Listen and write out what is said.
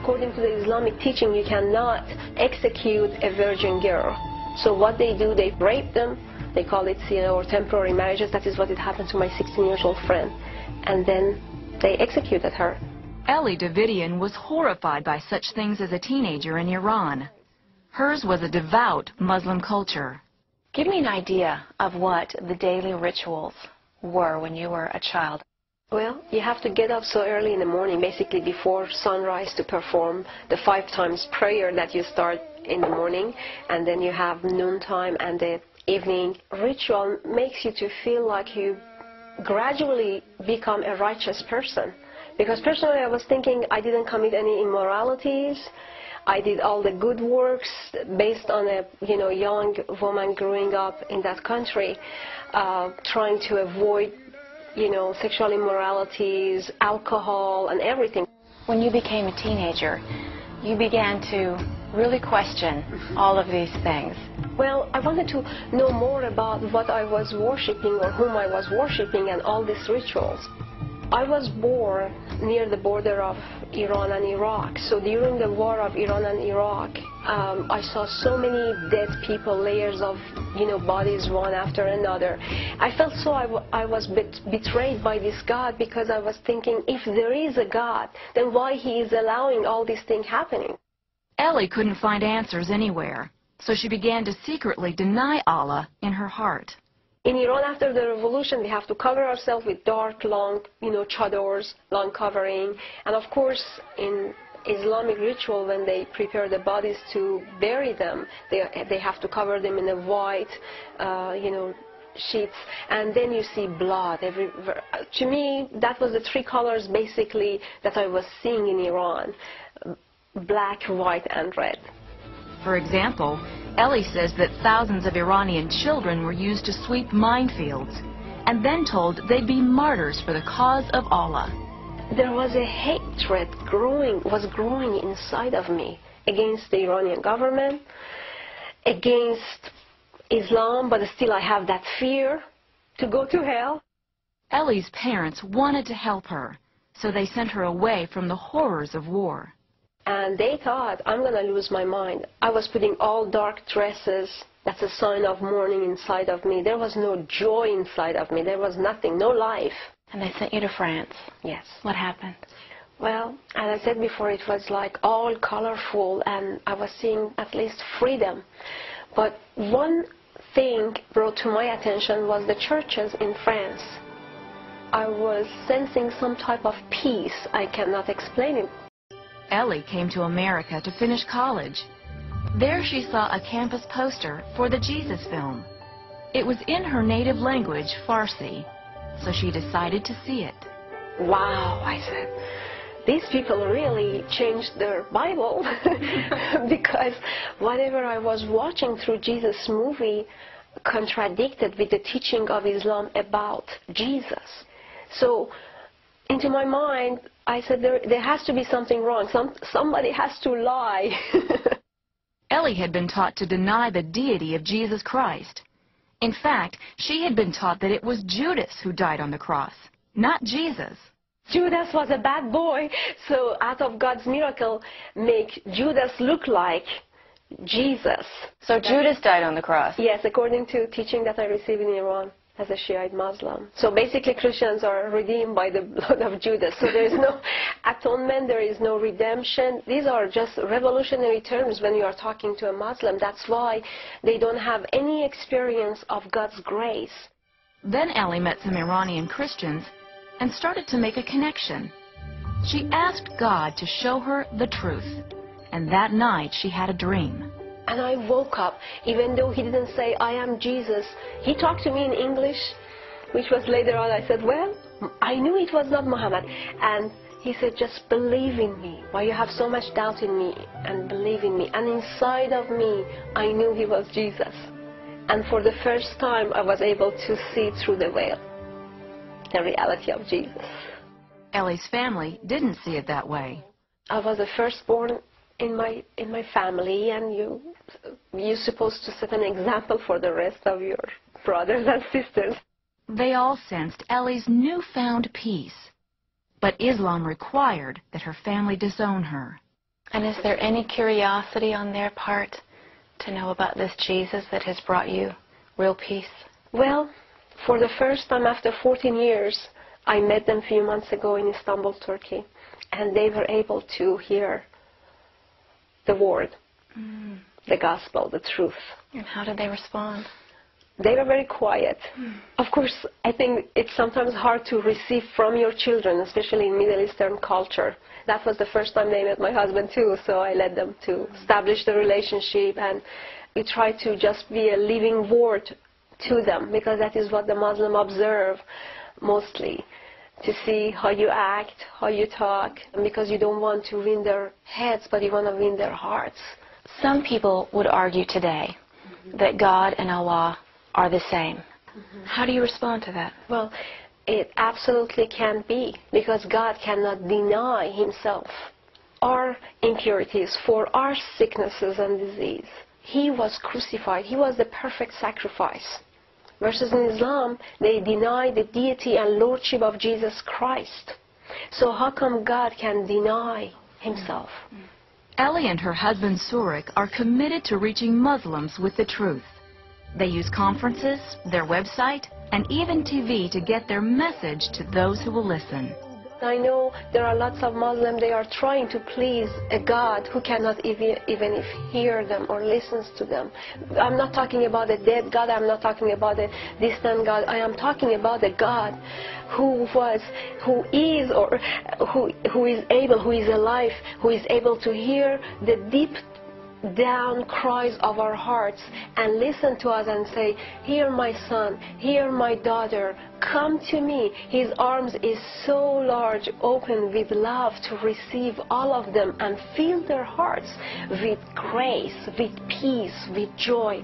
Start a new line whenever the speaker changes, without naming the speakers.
according to the Islamic teaching, you cannot execute a virgin girl. So what they do, they rape them. They call it, or temporary marriages. That is what it happened to my 16-year-old friend. And then they executed her.
Ellie Davidian was horrified by such things as a teenager in Iran. Hers was a devout Muslim culture.
Give me an idea of what the daily rituals were when you were a child.
Well, you have to get up so early in the morning, basically before sunrise, to perform the 5 times prayer that you start in the morning, and then you have noontime and the evening. Ritual makes you to feel like you gradually become a righteous person. Because personally I was thinking I didn't commit any immoralities. I did all the good works based on a young woman growing up in that country, trying to avoid sexual immoralities, alcohol, and everything.
When you became a teenager, you began to really question all of these things.
Well, I wanted to know more about what I was worshiping or whom I was worshiping and all these rituals. I was born near the border of Iran and Iraq. So during the war of Iran and Iraq, I saw so many dead people, layers of bodies one after another. I felt so I was betrayed by this God, because I was thinking, if there is a God, then why he is allowing all these things happening?
Ellie couldn't find answers anywhere, so she began to secretly deny Allah in her heart.
In Iran, after the revolution, we have to cover ourselves with dark, long, chadors, long covering. And of course, in Islamic ritual, when they prepare the bodies to bury them, they have to cover them in a white, sheets. And then you see blood everywhere. To me, that was the 3 colors, basically, that I was seeing in Iran: black, white, and red.
For example, Ellie says that thousands of Iranian children were used to sweep minefields and then told they'd be martyrs for the cause of Allah.
There was a hatred was growing inside of me against the Iranian government, against Islam, but still I have that fear to go to hell.
Ellie's parents wanted to help her, so they sent her away from the horrors of war.
And they thought, I'm going to lose my mind. I was putting all dark dresses. That's a sign of mourning inside of me. There was no joy inside of me. There was nothing, no life.
And they sent you to France.
Yes.
What happened?
Well, as I said before, it was like all colorful, and I was seeing at least freedom. But one thing brought to my attention was the churches in France. I was sensing some type of peace. I cannot explain it.
Ellie came to America to finish college. There she saw a campus poster for the Jesus film. It was in her native language, Farsi, so she decided to see it.
Wow, I said, these people really changed their Bible because whatever I was watching through Jesus' movie contradicted with the teaching of Islam about Jesus. So into my mind, I said, there has to be something wrong. Somebody has to lie.
Ellie had been taught to deny the deity of Jesus Christ. In fact, she had been taught that it was Judas who died on the cross, not Jesus.
Judas was a bad boy, so out of God's miracle, make Judas look like Jesus.
So Judas died on the cross?
Yes, according to teaching that I received in Iran as a Shiite Muslim. So basically Christians are redeemed by the blood of Judas. So there is no atonement, there is no redemption. These are just revolutionary terms when you are talking to a Muslim. That's why they don't have any experience of God's grace.
Then Ellie met some Iranian Christians and started to make a connection. She asked God to show her the truth. And that night she had a dream.
And I woke up, even though he didn't say, I am Jesus. He talked to me in English, which was later on, I said, well, I knew it was not Muhammad. And he said, just believe in me. Why you have so much doubt in me? And believe in me. And inside of me, I knew he was Jesus. And for the first time, I was able to see through the veil the reality of Jesus.
Ellie's family didn't see it that way.
I was the firstborn in my family, and you're supposed to set an example for the rest of your brothers and sisters.
They all sensed Ellie's newfound peace, but Islam required that her family disown her.
And is there any curiosity on their part to know about this Jesus that has brought you real peace?
Well, for the first time after 14 years, I met them a few months ago in Istanbul, Turkey, and they were able to hear the word, the gospel, the truth.
And how did they respond?
They were very quiet. Of course, I think it's sometimes hard to receive from your children, especially in Middle Eastern culture. That was the first time they met my husband too, so I led them to establish the relationship, and we try to just be a living word to them, because that is what the Muslim observe mostly, to see how you act, how you talk, because you don't want to win their heads, but you want to win their hearts.
Some people would argue today that God and Allah are the same. How do you respond to that?
Well, it absolutely can be, because God cannot deny himself our impurities for our sicknesses and disease. He was crucified. He was the perfect sacrifice. Versus in Islam, they deny the deity and lordship of Jesus Christ. So how come God can deny himself?
Ellie and her husband Surik are committed to reaching Muslims with the truth. They use conferences, their website, and even TV to get their message to those who will listen.
I know there are lots of Muslims, they are trying to please a God who cannot even hear them or listens to them. I'm not talking about a dead God, I'm not talking about a distant God. I am talking about a God who is alive, who is able to hear the deep down cries of our hearts and listen to us and say, "Here my son, here my daughter, come to me." His arms is so large, open with love to receive all of them and fill their hearts with grace, with peace, with joy.